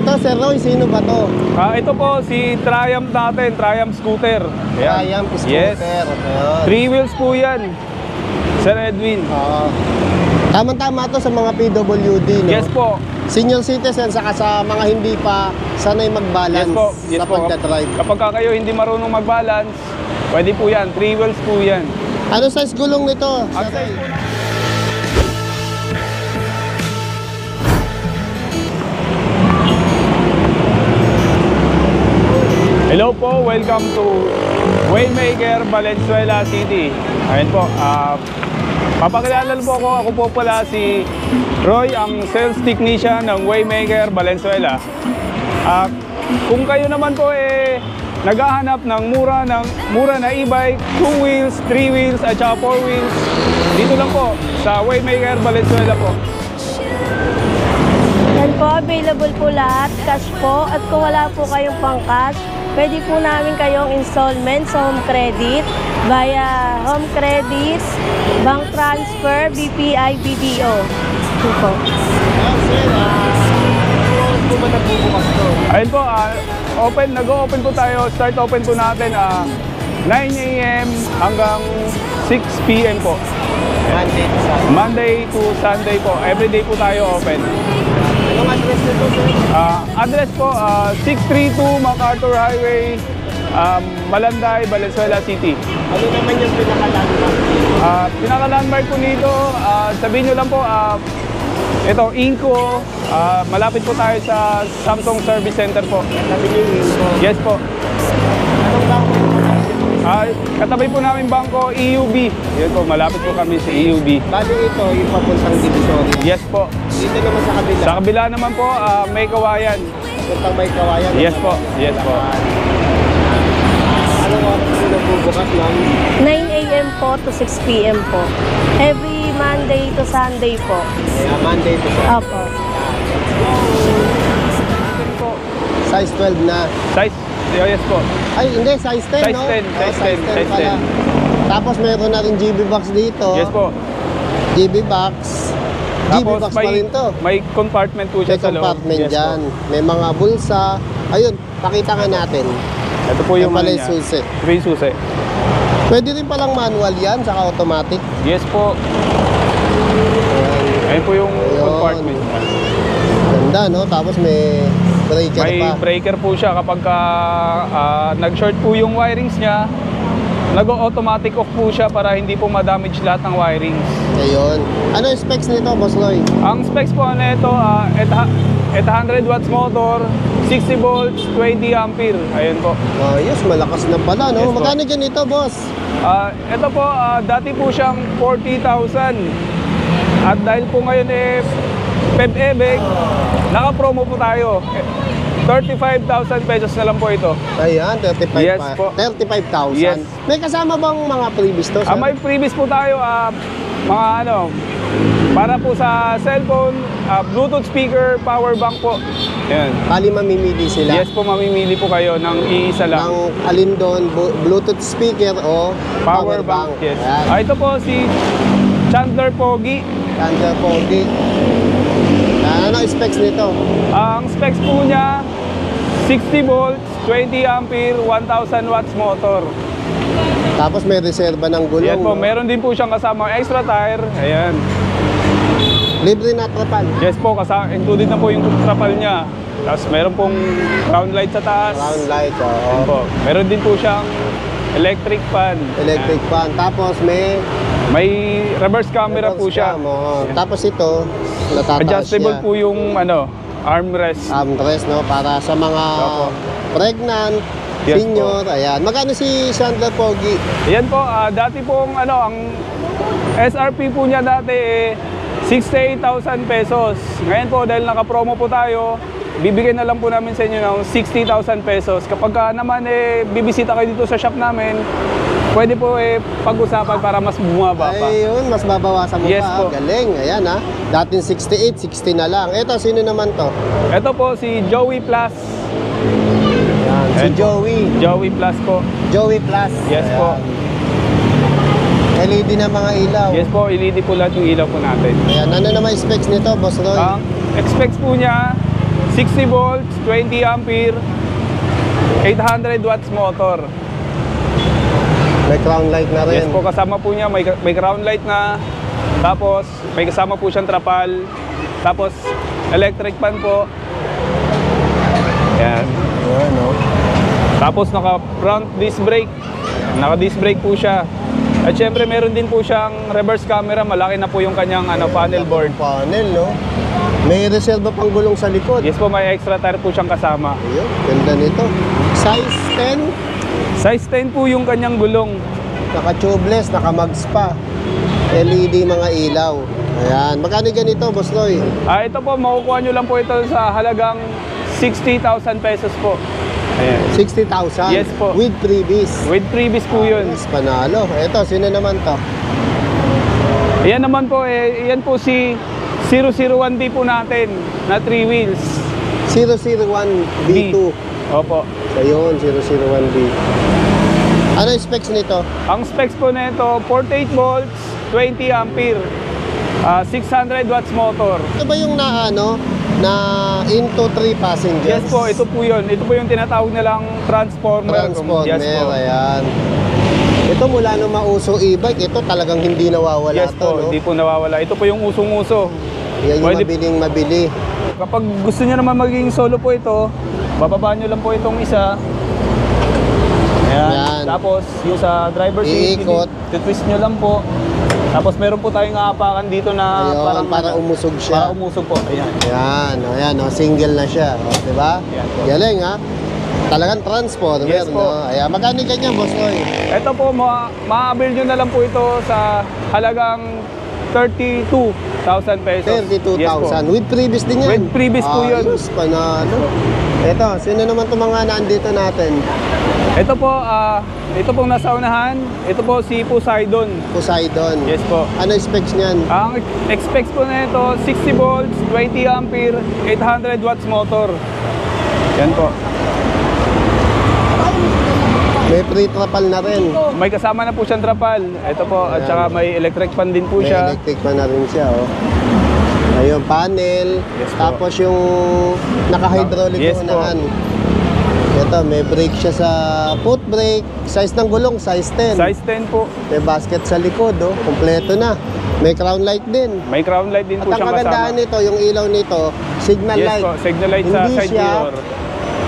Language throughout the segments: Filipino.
Ito, Sir Roy, sino ba to? Ito po si Triumph natin, Triumph scooter. Ayan. Triumph scooter. Yes. Ayun. 3 wheels po yan, Sir Edwin. Tama-tama to sa mga PWD, no? Yes po. Senior citizen, saka sa mga hindi pa sanay mag-balance Yes sa po. pagdadrive. Kapag kayo hindi marunong mag-balance, pwede po yan, 3 wheels po yan. Ano size gulong nito? Ang Sir size Roy? po na... Hello po, welcome to Waymaker, Valenzuela City. Ayun po, papakilala po ako po pala si Roy, ang sales technician ng Waymaker, Valenzuela. Kung kayo naman po naghahanap ng mura na e-bike, 2 wheels, 3 wheels at saka 4 wheels, dito lang po sa Waymaker, Valenzuela po. Yan po, available po lahat, cash po. At kung wala po kayong pang-cash, pwede po namin kayong installment sa home credit, via home credit, bank transfer, BPI, BDO. Ito po. Sir, oras po ba nagbubukas to? Ayun po, nag-open po tayo, start open po natin 9 AM hanggang 6 PM po. Monday to Sunday po, everyday po tayo open. Anong address nito, sir? Address po, 632 MacArthur Highway, Malanday, Valenzuela City. Ano naman yung pinaka-landmark? Pinaka-landmark po nito, sabihin nyo lang po, ito, Inco, malapit po tayo sa Samsung Service Center po. Sabi niyo yung info. Yes po. Anong bangko yung Katabi po namin bangko, EUB. Yan po, malapit po kami sa EUB. Bali ito, yung papuntang Divisoria. Yes po. Dito naman sa kabila. Sa kabila naman po, may kawayan. Papuntang may kawayan. Yes po, yes po. Anong oras po nagbubukas, ma'am? 9 AM po to 6 PM po. Every Monday to Sunday po. Monday to Saturday. Opo. Size 12 na. Size, yes po. Ay, hindi, size 10, Size no? 10, size 10, size pala. 10. Tapos meron na rin GB box dito. Yes po. GB box. GB Tapos box pa rin to. may compartment po siya May sa loob. compartment Yes dyan. po. May mga bulsa. Ayun, pakita nga natin. Ito po yung Yan pala ano yung niya. susi. Ito po yung susi. Pwede rin palang manual yan, saka automatic. Yes po. Ayan. Ayun po yung Ayun. compartment. Ganda, no? Tapos may breaker May pa. breaker po siya kapag nag-short po yung wirings niya. Nag-automatic off po siya para hindi po ma-damage lahat ng wirings. Ayun. Ano yung specs nito, Boss Roy? Ang specs po nito, 800 watts motor, 60 volts, 20 ampere. Ayun po. Ayos, malakas na pala, no? Yes po. Magkano dyan ito, boss? Ito po, dati po siyang 40,000. At dahil po ngayon PEB-EBEG, naka-promo po tayo. 35,000 pesos na lang po ito. Ayan, 35 Yes pa. po. 35,000. Yes. May kasama bang mga previous to, sir? May previous po tayo, mga para po sa cellphone, Bluetooth speaker, power bank po. Yan. Bali mamimili sila. Yes po, mamimili po kayo ng iisa lang. Ng alin doon, Bluetooth speaker o Power bank, yes. Ayan. Ito po si Chandler Pogi. Chandler Pogi. Ano specs nito? Ang specs po niya, 60 volts, 20 ampere, 1,000 watts motor. Tapos may reserba ng gulong. Yan po, no? meron din po siyang kasama extra tire. Ayan. Libre na trapal. Yes po, included na po yung trapal niya. Tapos meron pong round light sa taas. Round light, Ayan oo. po. Meron din po siyang electric fan. Electric fan. Tapos may May reverse camera po siya. cam, oo. Tapos ito, natataas Adjustable siya. po yung armrest. Armrest, no? Para sa mga Opo. pregnant, Yes senior, ayan. Magkano si Chandler Pogi? Yan po, dati pong ang SRP po niya dati 68,000 pesos. Ngayon po dahil naka-promo po tayo, bibigyan na lang po namin sa inyo ng 60,000 pesos. Kapag naman bibisita kayo dito sa shop namin, pwede po pag-usapan para mas bumaba pa. Ayun, mas babawasan mo Yes pa. po. Galing, ayan ha. Dating 68, 60 na lang. Ito, sino naman to? Ito po si Joey Plus. Ayan, si Ayan po. Joey. Joey Plus po. Joey Plus. Yes Ayan. po. LED na mga ilaw. Yes po, LED po lahat yung ilaw po natin. Ayan, ano naman specs nito, Boss Roy? Ang specs po niya, 60 volts, 20 ampere, 800 watts motor. May crown light na rin. Yes po, kasama po niya, may crown light na. Tapos, may kasama po siyang trapal. Tapos, electric fan po. Yan. Ayan, no? Tapos, naka front disc brake. Naka disc brake po siya. At syempre, meron din po siyang reverse camera. Malaki na po yung kanyang panel board. Panel, no? May reserva pang gulong sa likod. Yes po, may extra tire po siyang kasama. Ayun, ganda nito. Size 10, Size 10 po yung kanyang gulong. naka-tubeless, naka-mags pa. LED mga ilaw. Ayan. Magkano ganito, Boss Roy? Ito po, makukuha nyo lang po ito sa halagang 60,000 pesos po. Ayan. 60,000? Yes po. With freebies. With previous po yun. Yes, panalo. Ito, sino naman to? Ayan naman po, yan po si 001D po natin na 3 wheels. 001B2. Opo. So yun, 001B. Ano yung specs nito? Ang specs po na ito, 48 volts, 20 ampere, 600 watts motor. Ito ba yung na into 3 passengers? Yes po, ito po yun. Ito po yung tinatawag nilang transformer. Transformer, Yes po. ayan. Ito mula nung mauso e-bike, ito talagang hindi nawawala Yes to, po, no? hindi po nawawala. Ito po yung usong-uso. Yan yung Pwede- mabili. Kapag gusto nyo naman maging solo po ito, bababa nyo lang po itong isa. Ayan. Yan. Tapos yung sa driver seat, Iikot. twist nyo lang po. Tapos meron po tayong aapakan dito na Ayun, para umusog siya. Para umusog po. Ayan. Ayan, single na siya. O, diba? Yan po. Galing, ha? Talagang transformer, Yes po. no? Ayan, magkano ganyan, Boss Roy? Ito po, ma-avail nyo na lang po ito sa halagang 32,000 pesos. 32,000. Yes po. With previous din yan. With previous po yun. Ayos, panalo. Ito, sino naman itong mga nandito natin? Ito po, ito pong nasa unahan. Ito po si Poseidon. Poseidon. Yes po. Ano yung specs niyan? Ang specs po na ito, 60 volts, 20 ampere, 800 watts motor. Yan po. May pre-trapal na rin. May kasama na po siyang trapal. Ito po, at Ayan. saka may electric fan din po May siya. electric pa na rin siya, oh. Ayun, panel. Yes po. Tapos yung naka-hydraulic Yes yung po. unahan. Ito, may brake siya sa foot brake. Size ng gulong, size 10. Size 10 po. May basket sa likod, oh. Kompleto na. May crown light din. May crown light din At po ang siyang kagandahan kasama. nito, yung ilaw nito, signal Yes light. po, signal light sa Hindi side siya mirror.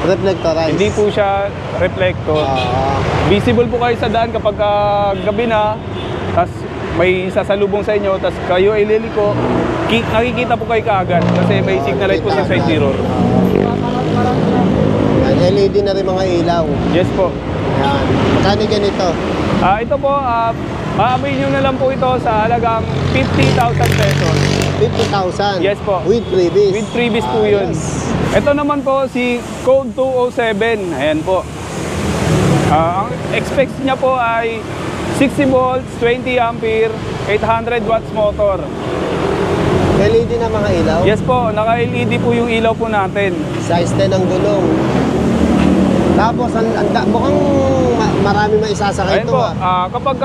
reflectorized. Hindi po siya reflector. Ah, Visible po kayo sa daan kapag gabi na, tapos may sasalubong sa inyo, tapos kayo ay liliko, nakikita po kayo kaagad kasi may signal light po sa side mirror. yan, LED na rin mga ilaw. Yes po. Yan. Magkano ganito? Ito po, maamoy nyo na lang po ito sa halagang 50,000 pesos. 50,000. Yes po. With previous. With previous po yun. Yes. Ito naman po si Code 207. Ayan po. Ang specs niya po ay 60 volts, 20 ampere, 800 watts motor. LED na mga ilaw. Yes po, naka-LED po yung ilaw po natin. Size 10 ang gulong. Tapos, mukhang marami maisasakay Ayan ito. po, kapag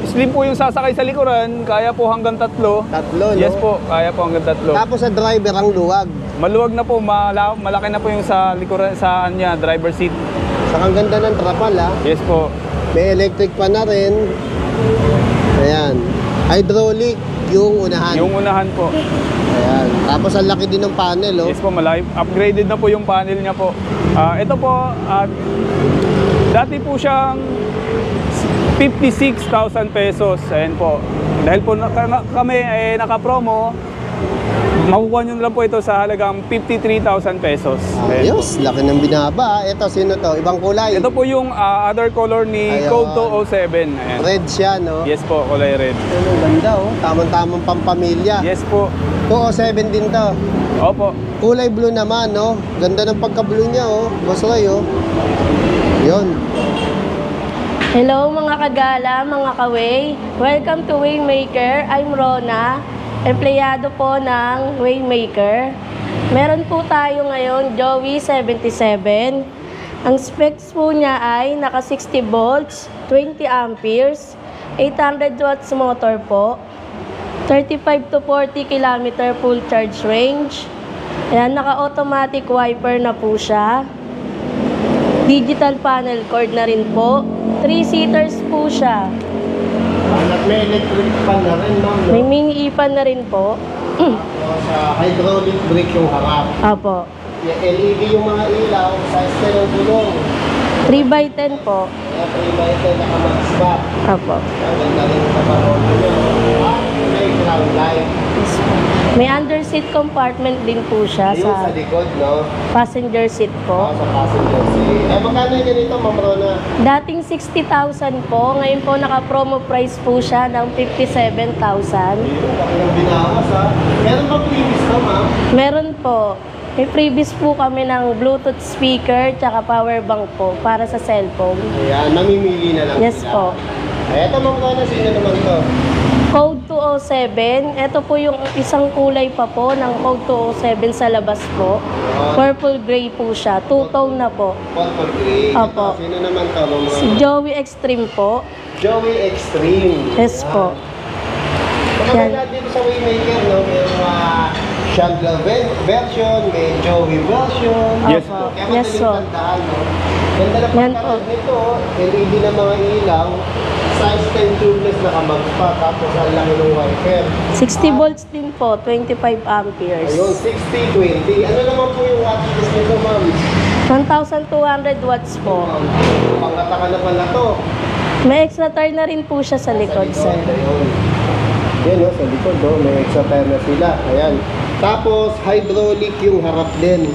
slim po yung sasakay sa likuran, kaya po hanggang 3. Tatlo, no? Yes po, kaya po hanggang 3. Tapos sa driver ang luwag. Maluwag na po, malaki na po yung sa likuran, sa driver seat. Saka ang ganda ng trapal, ha? Yes po. May electric pa na rin. Ayan. Hydraulic yung unahan. Yung unahan po. Ayan. Tapos ang laki din ng panel, oh. Yes po, malaki. Upgraded na po yung panel niya po. Ito po, dati po siyang 56,000 pesos. Ayan po. Dahil po kami naka-promo, makukuha nyo na lang po ito sa halagang 53,000 pesos. Ayan po. Ayos, laki ng binaba. Ito, sino to? Ibang kulay. Ito po yung other color ni Ayan. Code 207. Ayan. Red siya, no? Yes po, kulay red. Ano, ganda, oh. Tamang-tamang pampamilya. Yes po. 207 din to. Opo. Kulay blue naman, no? Ganda ng pagka-blue niya, oh. Boss Roy, oh. Yun. Hello mga kagala, mga kaway. Welcome to Waymaker. I'm Rona, empleyado po ng Waymaker. Meron po tayo ngayon Joey 77. Ang specs po niya ay naka 60 volts, 20 amperes, 800 watts motor po, 35 to 40 km full charge range. Ayan, naka-automatic wiper na po siya. Digital panel cord na rin po. 3-seaters po siya. At may electric fan na rin, ma'am. No? May mini ipan na rin po. Sa hydraulic brake yung harap. Apo. LED yung mga ilaw, size 10 ang gulong. 3x10 po. Kaya 3x10 naka-mag-spot. Apo. Ganda rin sa parolo nyo. At may ground light. Yes po. May underseat compartment din po siya Ayun sa sa likod, no? passenger seat po. Sa passenger seat. Eh, magkano yung ganito, Ma'am Rona? Dating 60,000 po. Ngayon po naka-promo price po siya ng 57,000. Ayun, laki ng binawas, ha? Meron ba previous na, ma'am? Meron po. May previous po kami ng Bluetooth speaker tsaka power bank po para sa cellphone. Ayan, namimili na lang Yes sila. po. Eh, ito, Ma'am Rona, sino naman to? Code 207. Ito po yung isang kulay pa po ng code 207 sa labas po. Purple gray po siya. Two-tone na po. Purple Grey. Opo. Ito, sino naman to, Ma'am Si Rona? Joey Extreme po. Joey Extreme. Yes Ayan. po. Maganda dito sa Waymaker, no? May Chandler version, may Joey version. Yes Opo. po. Kaya Yes madaling po. tandaan, no? Ganda na Yan pagkaroon po. nito, LED na mga ilaw, size 10 tubeless nakamag pa, tapos ang laki ng wiper. 60 volts din po. 25 amperes. Ayun, 60-20. Ano naman po yung wattage nito, ma'am? 1,200 watts po. Pangataka na pala to. May extra tire na rin po siya sa likod, sir. Ayun. Yan, no, sa likod, no? May extra tire na sila. Ayan. Tapos, hydraulic yung harap din.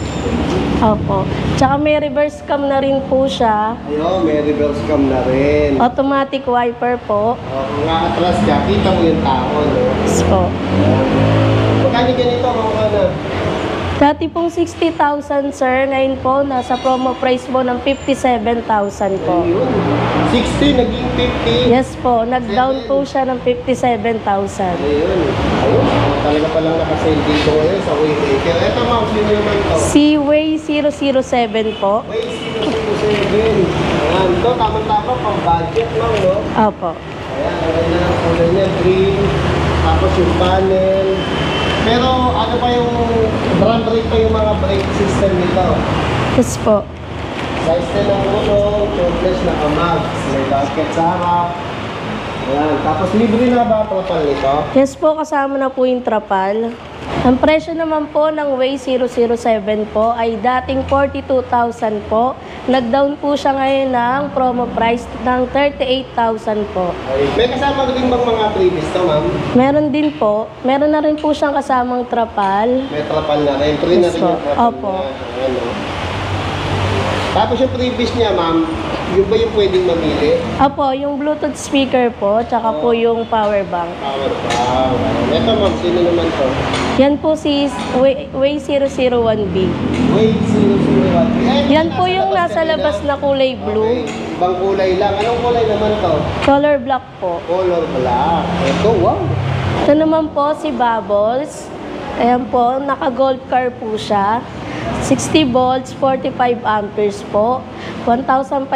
Opo. Tsaka may reverse cam na rin po siya. Ayun, may reverse cam na rin. Automatic wiper po. Kung atras ka, kita mo yung tao, no? Yes po. Magkano ganito, mga ano? Dati pong 60,000, sir. Ngayon po, nasa promo price po ng 57,000 po. Ayun. 60, naging 50. Yes po. Nag-down po siya ng 57,000. Ayun. Ayun. Talaga palang nakasale dito ngayon sa Waymaker. Ito, ma'am, sino naman to? Seaway 007 po. Way 007. Ayan. Ito, tama-tama, pang budget, ma'am, no? Opo. Ayan, ang ganda ng kulay niya, green. Tapos yung panel. Pero ano pa yung drum brake pa yung mga brake system nito? Yes po. Size 10 ang gulong, tubeless na kamag. May basket sa harap. Ayan. Tapos libre na ba ang trapal nito? Yes po, kasama na po yung trapal. Ang presyo naman po ng Way 007 po ay dating 42,000 po. Nag-down po siya ngayon ng promo price ng 38,000 po. Ay, may kasama rin bang mga previous to, ma'am? Meron din po. Meron na rin po siyang kasamang trapal. May trapal na rin. Free na Yes rin po. yung trapal Opo. niya. Ayan, no? Tapos yung previous niya, ma'am, yung ba yung pwedeng mamili? Opo, yung Bluetooth speaker po, tsaka po yung power bank. Power bank. Ito, ma'am, sino naman to? Yan po si Way 001B. Way 001. Yan po yung nasa labas na kulay blue. Okay. Ibang kulay lang. Anong kulay naman to? Color black po. Color black. Ito, wow. Ito naman po si Bubbles. Ayan po, naka-gold car po siya. 60 volts, 45 amperes po. 1,500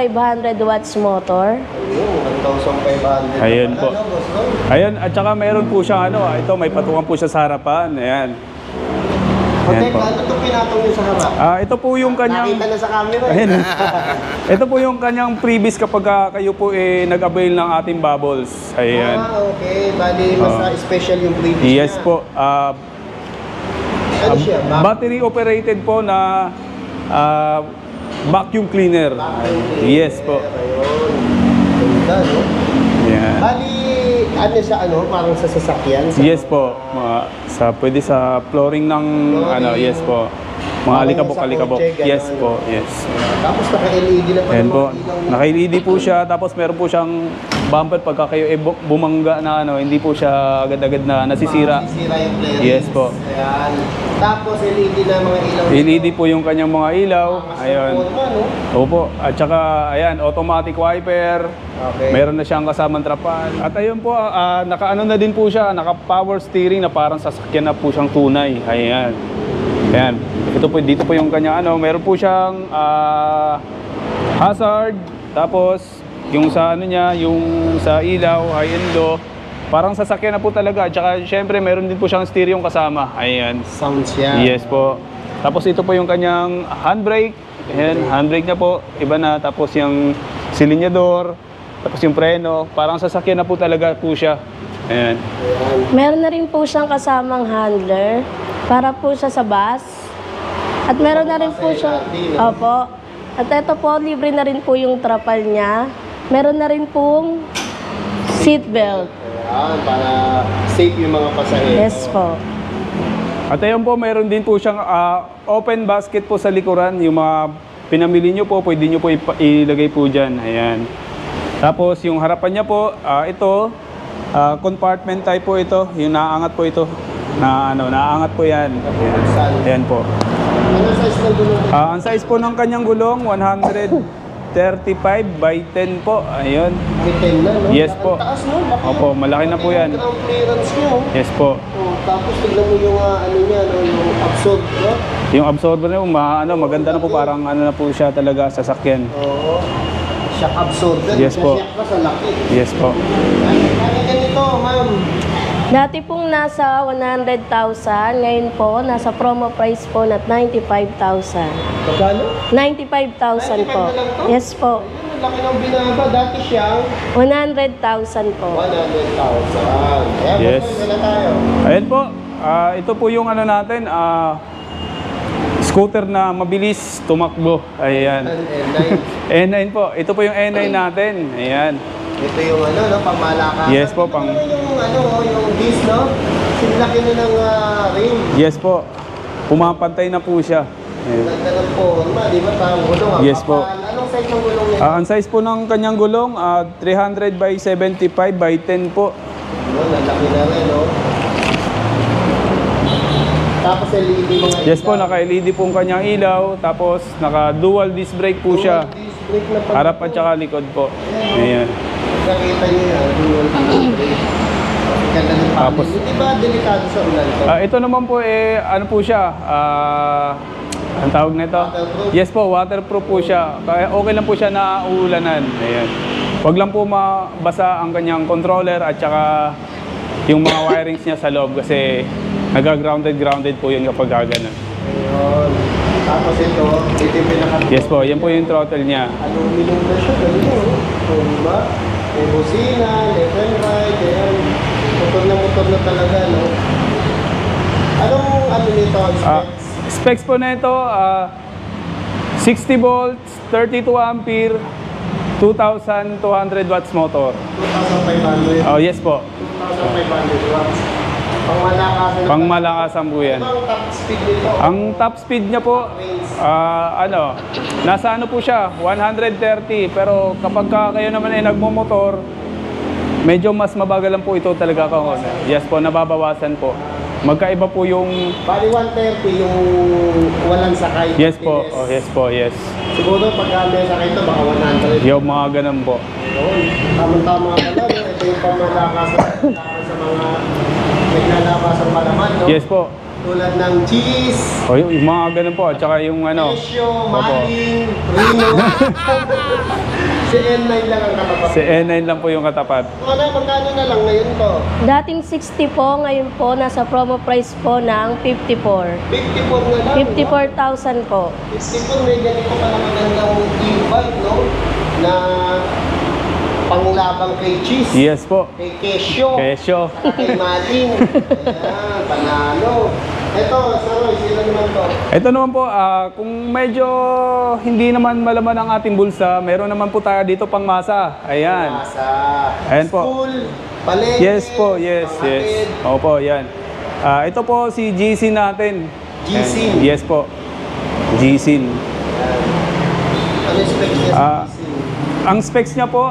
watts motor. Ayun, 1,500. Ayun po. Ano, boss, no? Ayun, at saka meron po siya ano, ito may patungan po siya sa harapan. Ayan. Ayan Teka, po. ano itong pinatong niyo sa harap? Ito po yung kanyang Nakita na sa camera. Ayan. Ito po yung kanyang previous kapag kayo po nag-avail ng ating bubbles. Ayan. Okay. Bali, mas special yung previous Yes niya. po. Ano siya? Battery operated po na vacuum cleaner. Yes po. Ayun. Ganda, no? Yan. Bali, ano siya, ano? Parang sa sasakyan? Sa Yes po. Pwede sa flooring ng ano, yes po. Mga alikabok-alikabok. Sa kotse, Yes gano'n. po, yes. Tapos naka-LED na pa Ayan ng po. mga ilaw niya. Naka-LED po siya, tapos meron po siyang bumper pagka kayo bumangga na ano, hindi po siya agad-agad na nasisira. Masisira yung flaring. Yes po. Ayan. Tapos LED na mga ilaw. LED po yung kanyang mga ilaw. Ayun. Ano? Opo. At saka, ayan, automatic wiper. Okay. Meron na siyang kasamang trapal. At ayun po, naka-ano na din po siya, naka-power steering na parang sasakyan na po siyang tunay. Ayan. Ayan. Ito po, dito po yung kanya ano, meron po siyang hazard. Tapos, yung sa ano niya, yung sa ilaw, high and low. Parang sasakyan na po talaga. At saka, syempre, meron din po siyang stereo kasama. Ayan. Sounds siya. Yes po. Tapos ito po yung kanyang handbrake. Ayan, handbrake niya po, iba na. Tapos yung silinyador, tapos yung preno. Parang sasakyan na po talaga po siya. Ayan. Meron na rin po siyang kasamang handler para po siya sa bus. At meron na rin po siyang... Opo. At ito po, libre na rin po yung trapal niya. Meron na rin pong seatbelt. Ayan, para safe yung mga pasahero. Yes po. At ayun po, mayroon din po siyang open basket po sa likuran. Yung mga pinamili nyo po, pwede nyo po ilagay po dyan. Ayan. Tapos yung harapan niya po, ito, compartment type po ito. Yung naaangat po ito. Naaangat po yan. Ayan, ayan po. Ano size ng gulong? Ang size po ng kanyang gulong, 135 by 10 po. Ayun. May 10 na, no? Yes po. Ang taas, no? Laki, Opo, malaki na po yan. Ground clearance nyo. Yes po. Oh, tapos tignan mo yung ano niya, no? Yung absorb, no? Yung absorber niya, maganda na po. Parang na po siya talaga sasakyan. Oo. Shock absorber. Yes po. Shock pa sa laki. Yes po. Ano ganito, ma'am? Dati pong nasa 100,000, ngayon po nasa promo price po na 95,000. Magkano? 95,000 po. 95 na lang to? Yes po. Ayun, ang laki ng binaba. Dati siyang 100,000 po. 100,000. Ayan, Yes. na tayo. Ayan po. Ito po yung ano natin, scooter na mabilis tumakbo. Ayan. N9. N9 po. Ito po yung N9 natin. Ayan. Ito yung ano, no? Pangmalakasan. Yes po, Ito yung ano, yung disc, no? Sinlaki na ng rim. Yes po. Pumapantay na po siya. Ayan. Ganda ng forma, di ba? Parang gulong. Ang Yes po. kapal. Anong size ng gulong niya? Ang size po ng kanyang gulong, 300 by 75 by 10 po. No, lalaki na rin, no? Tapos LED mga Yes po, ilaw. naka-LED po ang kanyang ilaw. Tapos naka-dual disc brake po siya. Dual disc brake na pala Harap to. at saka likod po. Ayan. Nakita niyo yan, dual disc brake. Ganda ng Tapos, pamilya. Di ba delikado sa ulan to? Ito naman po ano po siya? Ang tawag nito? Waterproof? Yes po, waterproof po siya. Kaya okay lang po siya na uulanan. Ayan. Huwag lang po mabasa ang kanyang controller at saka yung mga wirings niya sa loob kasi grounded po yun kapag gaganon. Ayun. Tapos ito yung pinaka... Yes po, yan po yung throttle niya. Aluminum na siya, ganito. Oh, diba? May busina, left and right, ayan. Motor na talaga, no? Anong ano nito, specs? Specs po na ito, 60 volts, 32 ampere, 2,200 watts motor. 2,500. Oh, yes po. 2,500 watts. Pangmalakasan. Pangmalakasan po yan. Ano ang top speed nito? Ang top speed niya po, nasa ano po siya, 130. Pero kapag kayo naman ay nagmumotor, medyo mas mabagal lang po ito talaga ako. Yes po, nababawasan po. Magkaiba po yung... Bali 130 yung walang sakay. Yes po, oh, yes po, yes. Siguro pagka may sakay ito, baka 100. Yung mga ganun po. Yun. Tama-tama ka lang. Ito yung pangmalakasan sa mga naglalabasan pa naman, no? Yes po. Tulad ng cheese, Oh, yung mga ganun po. At saka yung ano... Kesyo, Opo. Maling, Rino. Si N9 lang ang katapat. Si N9 lang po yung katapat. Ano, magkano na lang ngayon to? Dating 60 po, ngayon po nasa promo price po ng 54. 54 na lang. 54,000 po. 54, may ganito pa na magandang e-bike, no? Na panglabang kay cheese. Yes po. Kay Kesyo. Kesyo. Kay Maling. Ayan, panalo. Ito, sorry, sino naman to? Ito naman po, kung medyo hindi naman malaman ang ating bulsa, meron naman po tayo dito pang masa. Ayan. Masa. Ayan po. School, palengke. Yes po, yes, yes. panghatid. Opo, yan. Ito po si GC natin. GC. Ayan. Yes po. GC. Ano yung specs niya sa Ah, GC? Ang specs niya po,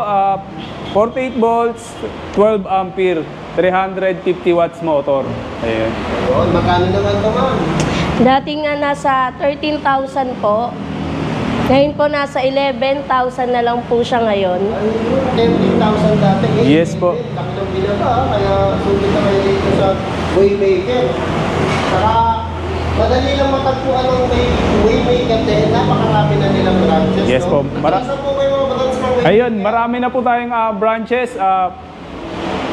48 volts, 12 ampere, 350 watts motor. Ayan. Ayun, magkano naman to, ma'am? Dating nga nasa 13,000 po. Ngayon po nasa 11,000 na lang po siya ngayon. Ayun, 10,000 dati. Yes po. Laki ng binaba, kaya sulit na kayo dito sa Waymaker. Saka, madali lang matagpuan ng Waymaker dahil napakarami na nilang branches. Yes no? po. Saan po may mga branch ng Waymaker? Ayun, marami na po tayong branches.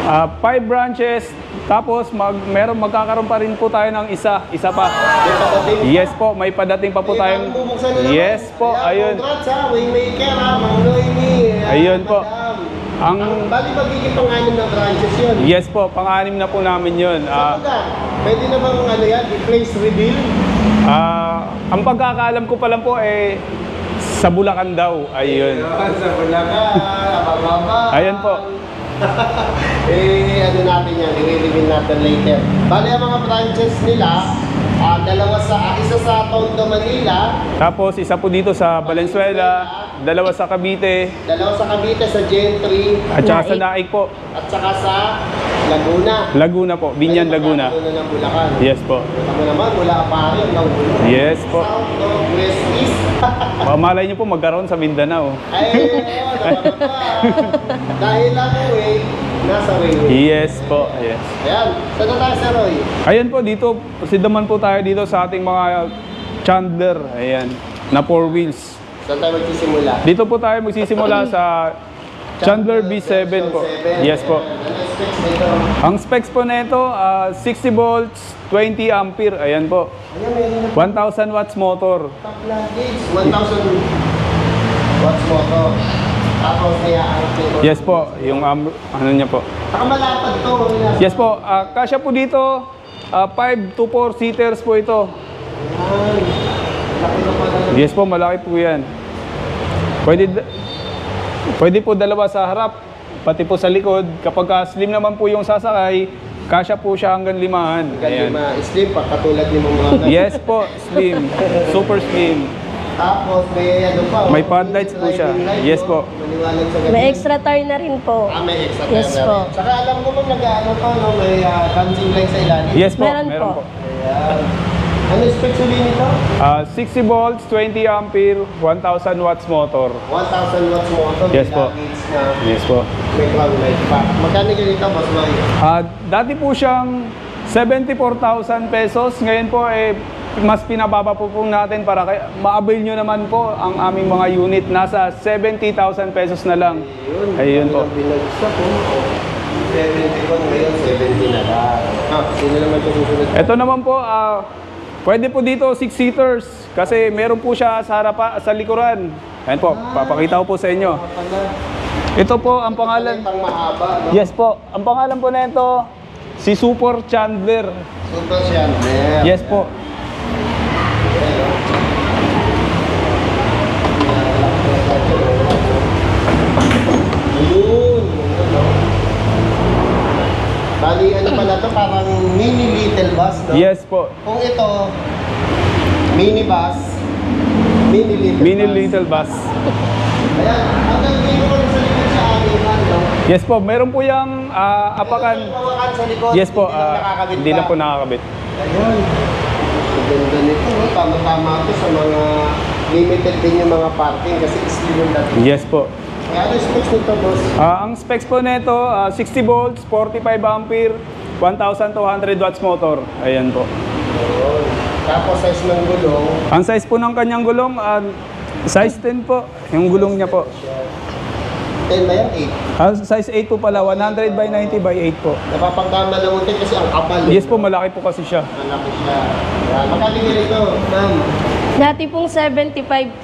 5 branches, tapos magkakaroon pa rin po tayo ng isa pa. May padating. Yes po, may padating pa po tayong... Bubuksan na naman. Yes po, Kaya, ayun. congrats ha, Waymaker ha, Mang Noemi. Ayun po. Ang bali magiging pang-anim na branches yun. Yes po, pang-anim na po namin yun. Saan ka? Pwede na bang ano yan, i-place reveal? Ang pagkakaalam ko pa lang po sa Bulacan daw. Ayun. Sa Bulacan, abang-abang. Ayun po. Ano natin yan, i-reveal natin later. Bali ang mga branches nila, isa sa Tondo, Manila, Tapos isa po dito sa Valenzuela, dalawa sa Cavite, dalawa sa Cavite, sa Gentry, at saka sa Naik. Naik po. at saka sa Laguna. Laguna po, Binyan, Laguna. Laguna ng Bulacan. Yes po. Tama naman, mula pa rin, Laguna. Yes po. South, North, West, East. Malay niyo po magkaroon sa Mindanao. Ay, naman pa. Dahil lang nasa railway. Yes po, yes. Ayan, saan na tayo, Sir Roy? Ayun po, dito, sidaman po tayo dito sa ating mga Chandler, ayan, na 4 wheels. Saan tayo magsisimula? Dito po tayo magsisimula sa Chandler B7 po. Yes po. Ano yung specs dito? Ang specs po nito, 60 volts, 20 ampere, ayan po. Ayan, meron na 1,000 watts motor. top luggage. 1,000 watts motor. Tapos niya ang motor. Yes po, yung ano niya po. Saka malapad to. Yes po, kasya po dito, 5 to 4 seaters po ito. Ayan. Laki na pala. Yes po, malaki po yan. Pwede po dalawa sa harap, pati po sa likod. Kapag slim naman po yung sasakay, kasya po siya hanggang 5. Kasi Ayan. ma-slim pa, katulad ni mga Yes po, slim. Super slim. Tapos may ano pa. May pod lights po siya. Driving light, Yes no? po. Maliwanag sa gabi. May extra tire na rin po. May extra Yes tire na po. rin. Saka alam mo bang nag-ano pa, no? May dancing light sa ilalim. Yes po, Meron meron po. po. Ayan. Ano specs ulit nito? 60 volts, 20 ampere, 1,000 watts motor. 1,000 watts motor. Yes po. Luggage na Yes po. may crown light pa. Magkano ganito, Boss Roy? Dati po siyang 74,000 pesos. Ngayon po mas pinababa po natin para ma-avail nyo naman po ang aming mga unit. Nasa 70,000 pesos na lang. Ayun po. Binagsak po. 70 po ngayon, 70 na lang. Sino naman ito susunod? Ito naman po, pwede po dito 6-seaters kasi meron po siya sa sa likuran. Ayan po, papakita ko po sa inyo. Ito po ang pangalan. Pang mahaba, no? Yes po, ang pangalan po nito si Super Chandler. Super Chandler. Yes po. Ayun. Bali, ano pala to? Parang mini little bus, no? Yes po. Kung ito, mini bus, mini little bus. Little bus. Ayan, hanggang dito ko sa likod sa amin, no? Yes po, meron po yung apakan. Ito yung hawakan sa likod, Yes po, hindi lang nakakabit hindi pa. na po nakakabit. Ayun. Ang ganda nito, no? Tama-tama ito sa mga limited din yung mga parking kasi slim yung dating. Yes po. Kaya ano yung specs nito, boss? Ang specs po nito, 60 volts, 45 ampere, 1,200 watts motor. Ayan po. Ayun. Tapos size ng gulong, Ang size po ng kanyang gulong, size 10 po. Yung gulong niya po. 10 ba yan? 8. Size 8 po pala, 100 by 90 by 8 po. Napapagkama ng unti kasi ang kapal. Yes po, malaki po kasi siya. Malaki siya. Yan. Magkano nga ito, ma'am? Dati pong 75,000,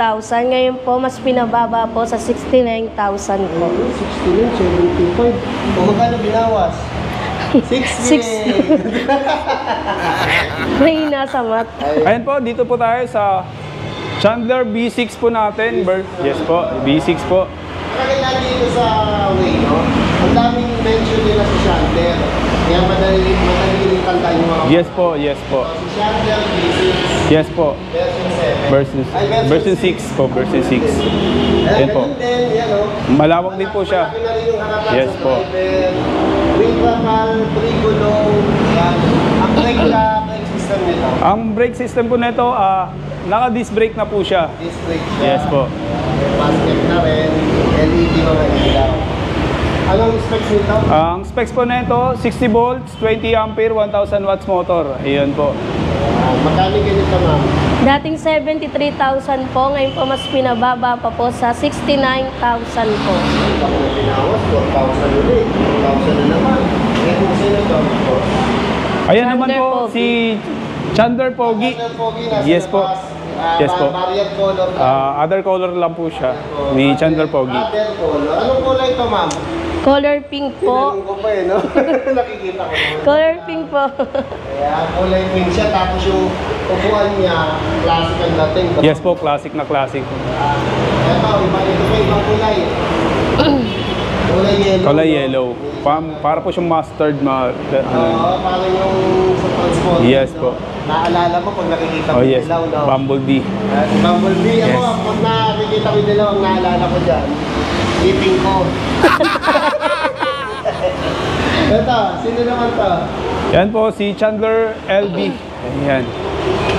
ngayon po mas pinababa po sa 69,000 po. 69, 75. Kung magkano binawas? 60. May nasa mat. Ayan po, dito po tayo sa Chandler B6 po natin. Yes po, B6 po. Kaya dito sa way, no? Ang daming mention nila sa Chandler. Kaya madali rin tandaan yung mga... Yes po, yes po. Si Chandler B6, Yes po. version 7. Version 6 po, version 6. Ayan Yan po. ganun din, yan, no? Malawak din po siya. Malaki na rin yung harapan Yes sa po. driver. Wing ramal, trigulong, yan. Ang brake system nito. Ang brake system po nito, naka-disc brake na po siya. Disc brake siya. Yes po. May basket na rin. LED mga ilaw. Anong specs nito? Ang specs po nito, 60 volts, 20 ampere, 1000 watts motor. Ayun po. Magkano ganito, ma'am? Dating 73,000 po, ngayon po mas pinababa pa po sa 69,000 po. Ako na pinawas, 4,000 ulit. 4,000 na naman. Eh, kung sino to? Ayan naman Chandler po Pogi. si Chandler Pogi. Chandler Pogi, nasa Yes po. labas. Yes po. Variant color. Other color lang po siya ni Chandler Pogi. Other color. Anong kulay ito, ma'am? Color pink po. Tinanong ko pa eh, no? Nakikita ko naman. Color pink po. Kaya kulay pink siya, tapos yung upuan niya, classic ang dating. Yes po, classic na classic. Ito, ito pa ibang kulay. Kulay yellow. Kulay yellow. Para po siyang mustard. Oo, parang yung sa transport. Yes po. Naalala mo pag nakikita mo Oh yes, dilaw, no? Bumblebee. Si Bumblebee, ako, Yes. pag nakikita ko yung dilaw, ang naalala ko dyan, iping ko. Ito, sino naman to? Yan po si Chandler LB. Ayan.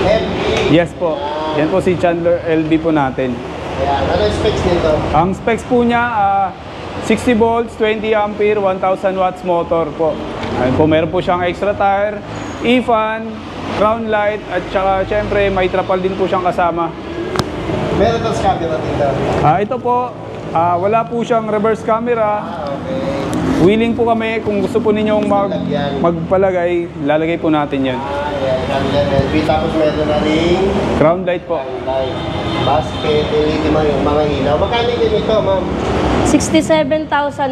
MB. Yes po. Yan po si Chandler LB po natin. Ayan, ano yung specs nito? Ang specs po niya, 60 volts, 20 ampere, 1000 watts motor po. Ayun po, meron po siyang extra tire, e-fan, crown light, at saka syempre may trapal din po siyang kasama. Meron itong camera dito. Ito po, wala po siyang reverse camera. Okay. Willing po kami kung gusto po ninyong magpalagay, lalagay po natin yan. Ayan, camera LB. Tapos meron na ring Crown light po. light, basket, LED, yung mga ilaw. Magkano din ito, ma'am? 67,000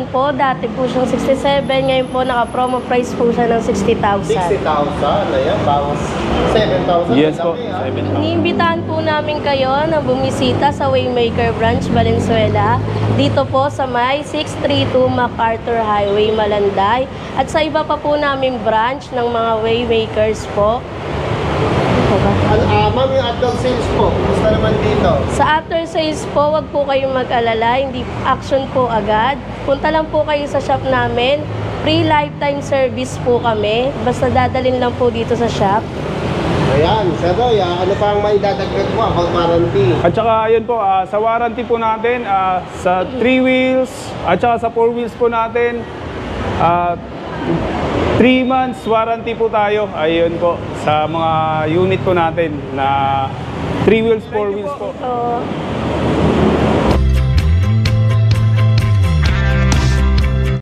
po. Dati po siyang 67. Ngayon po naka-promo price po siya ng 60,000. 60,000. Ayan, bawas 7,000. Yes po, Laki, ah. 7 Iniimbitahan po namin kayo na bumisita sa Waymaker Branch, Valenzuela. Dito po sa may 632 MacArthur Highway, Malanday. At sa iba pa po namin branch ng mga Waymakers po. Ma'am, yung outdoor sales po, gusto naman dito. Sa after sales po, wag po kayong mag-alala, hindi action po agad. Punta lang po kayo sa shop namin. Free lifetime service po kami. Basta dadalhin lang po dito sa shop. Ayan, Sir Roy, ano pa ang maidadagdag mo about warranty? At saka ayun po, sa warranty po natin, sa 3 wheels at saka sa 4 wheels po natin, 3 months warranty po tayo. Ayun po, sa mga unit po natin na 3 wheels, 4 wheels po. So,